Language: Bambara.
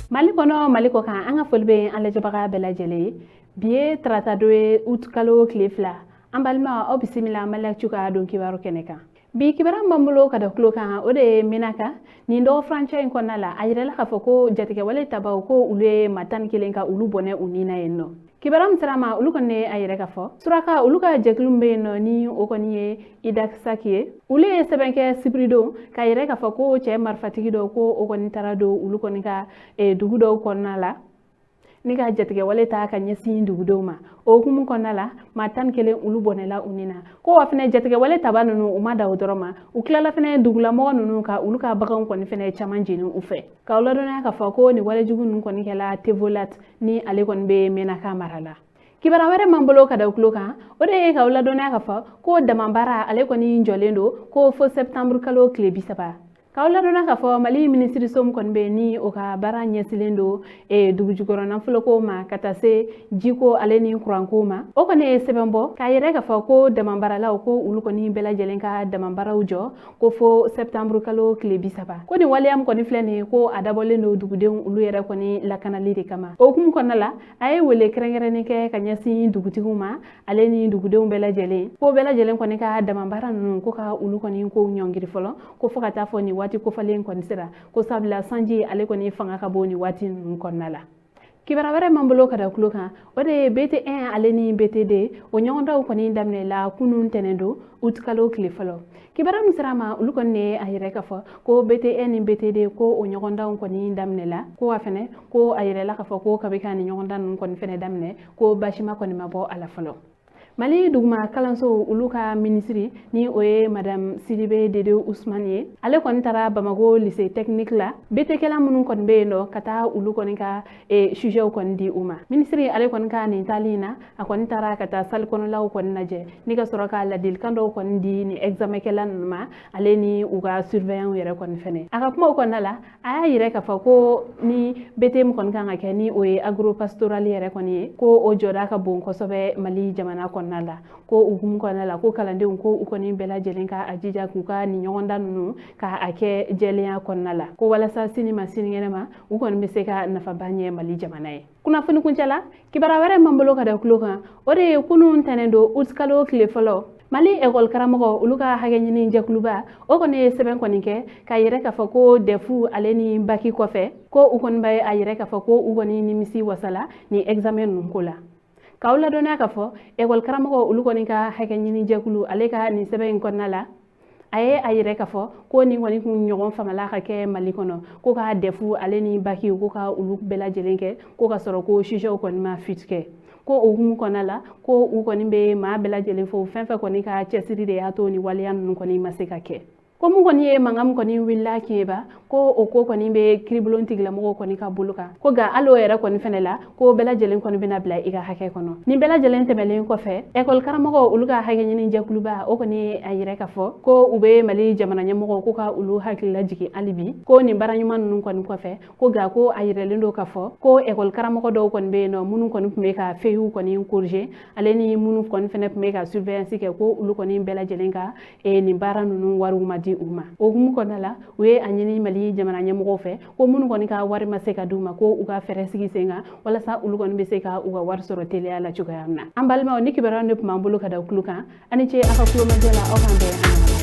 Mali kono Mali ko kan an ka foli be an lajɛbaga bɛɛ lajɛlen ye. Bi ye tarata do ye août kalo tile 2 an balima aw bisimila Maliactu ka don kibaru kɛnɛ kan. Bi kibaran b'an bolo ka da kulo kan o de ye Menaka nin dɔgɔ furancɛ in kɔnɔna la a yirala k'a fɔ ko jatigɛwale tabaw ko olu ye maa 11 ka olu bɔnɛ u ni na yen nɔ. Kibaran min sera ma olu kɔni ye a yɛrɛ ka fɔ suraka olu ka jɛkulu min bɛ yen nɔ ni o kɔni ye Idakisaki ye olu ye sɛbɛn kɛ sibirido ka yɛrɛ k'a fɔ ko cɛ marifatigi dɔ ko o kɔni taara don olu kɔni ka dugu dɔw kɔnɔna la ni ka jatigɛwale ta ka ɲɛsin dugudenw ma o hukumu kɔnɔna la maa 11 olu bɔnɛla u ni na ko wa fɛnɛ jatigɛwale taba ninnu u ma da o dɔrɔn ma u tilala fɛnɛ dugulamɔgɔ ninnu ka olu ka baganw kɔni fɛnɛ caman jeni u fɛ k'aw ladɔnya k'a fɔ ko ni walejugu ninnu kɔni kɛla Tevolat ni ale kɔni bɛ Menaka mara la. Kibaran wɛrɛ m'an bolo ka da kulo kan o de ye k'aw ladɔnya k'a fɔ ko damabara ale kɔni jɔlen don ko fo septembre kalo tile 30 k'aw ladɔnya k'a fɔ Mali minisiriso min kɔni bɛ ni o ka baara ɲɛsilen don dugu jukɔrɔ nafoloko ma ka taa se jiko ale ni kuranko ma o kɔni ye sɛbɛn bɔ k'a yɛrɛ k'a fɔ ko damabaralaw ko olu kɔni bɛɛ lajɛlen ka damabaraw jɔ ko fo septembre kalo tile 30 ko ni waleya min kɔni filɛ nin ye ko a dabɔlen don dugudenw olu yɛrɛ kɔni lakanali de kama o hukumu kɔnɔna la a ye wele kɛrɛnkɛrɛnnen kɛ ka ɲɛsin dugutigiw ma ale ni dugudenw bɛɛ lajɛlen ko bɛɛ lajɛlen kɔni ka damabara ninnu ko ka olu kɔni ko ɲɔngiri fɔlɔ ko fo ka taa fɔ ni waati kofalen kɔni sera ko sabula sanji ale kɔni fanga ka bon ni waati ninnu kɔnɔna la. Kibaran wɛrɛ m'an bolo ka da kulo kan o de ye BT1 ale ni BT2 o ɲɔgɔndanw kɔni daminɛla kunun tɛnɛn don août kalo tile fɔlɔ kibaran min sera ma olu kɔni ye a yɛrɛ k'a fɔ ko BT1 ni BT2 ko o ɲɔgɔndanw kɔni daminɛla ko wa fɛnɛ ko a yɛrɛla k'a fɔ ko kabi ka ni ɲɔgɔndan ninnu kɔni fɛnɛ daminɛ ko basima kɔni ma bɔ a la fɔlɔ. Mali duguma kalanso olu ka minisiri ni o ye madame Sidibe Dede Ousmane ye ale kɔni taara Bamako lycée technique la BT-kɛla minnu kɔni bɛ yen nɔ ka taa olu kɔni ka sujetw kɔni di u ma minisiri ale kɔni ka nin taali na a kɔni taara ka taa salle kɔnɔlaw kɔni lajɛ ni ka sɔrɔ ka ladilikan dɔw kɔni di ni examenkɛla ninnu ma ale ni u ka surveillant yɛrɛ kɔni fɛnɛ a ka kumaw kɔnɔna la a y'a yɛrɛ k'a fɔ ko ni BT min kɔni kan ka kɛ ni o ye agropastoral yɛrɛ kɔni ye ko o jɔda ka bon kosɛbɛ Mali jamana kɔnɔ la ko hukumu kɔnɔna la ko kalandenw ko u kɔni bɛɛ lajɛlen ka a jija k'u ka ni ɲɔgɔndan ninnu ka a kɛ jɛlenya kɔnɔna la ko walasa sini ma sinikɛnɛ ma u kɔni bɛ se ka nafaba ɲɛ Mali jamana ye. Kunnafoni kuncɛ la kibaran wɛrɛ m'an bolo ka da kulo kan o de ye kunun tɛnɛn don août kalo tile fɔlɔ Mali école karamɔgɔ olu ka hakɛ ɲini jɛkuluba o kɔni ye sɛbɛn kɔni kɛ k'a yɛrɛ k'a fɔ ko DEF ale ni baki kɔfɛ ko u kɔni bɛ a yɛrɛ k'a fɔ ko u kɔni nimisi wasala ni examen ninnu ko la. K'aw ladɔnya k'a fɔ école karamɔgɔ olu kɔni ka hakɛ ɲini jɛkulu ale ka nin sɛbɛn in kɔnɔna la a ye a yɛrɛ k'a fɔ ko nin kɔni kun ɲɔgɔn famala ka kɛ Mali kɔnɔ ko ka DEF ale ni baki ko ka olu bɛɛ lajɛlen kɛ ko ka sɔrɔ ko sujetw kɔni ma fuite kɛ ko o hukumu kɔnɔna la ko u kɔni bɛ maa bɛɛ lajɛlen fo fɛn fɛn kɔni ka cɛsiri de y'a to ni waleya ninnu kɔni ma se ka kɛ. Ko mun kɔni ye mankan min kɔni wulila Keba ko o ko kɔni bɛ kiiribulon tigilamɔgɔw kɔni ka bolo kan ko nka hali o yɛrɛ kɔni fɛnɛ la ko bɛɛ lajɛlen kɔni bɛna bila i ka hakɛ kɔnɔ nin bɛɛ lajɛlen tɛmɛlen kɔfɛ école karamɔgɔ olu ka hakɛ ɲini jɛkuluba o kɔni ye a yɛrɛ k'a fɔ ko u bɛ Mali jamana ɲɛmɔgɔw ko ka olu hakili lajigin hali bi ko nin baara ɲuman ninnu kɔni kɔfɛ ko nka ko a yirɛlen don k'a fɔ ko école karamɔgɔ dɔw kɔni bɛ yen nɔ minnu kɔni tun bɛ ka FEU kɔni corriger ale ni minnu kɔni fɛnɛ tun bɛ ka surveillance kɛ ko olu kɔni bɛɛ lajɛlen ka nin baara ninnu wariw ma di u ma kɔnɔna la u ye a ɲini Mali jamana ɲɛmɔgɔw fɛ ko minnu kɔni ka wari ma se ka d'u ma ko u ka fɛɛrɛ sigi sen kan walasa olu kɔni bɛ se ka u ka wari sɔrɔ teliya la cogoya min na an balimaw ni kibaruya de tun b'an bolo ka da kulo kan ani ce a ka kulomajɔ la aw kan bɛn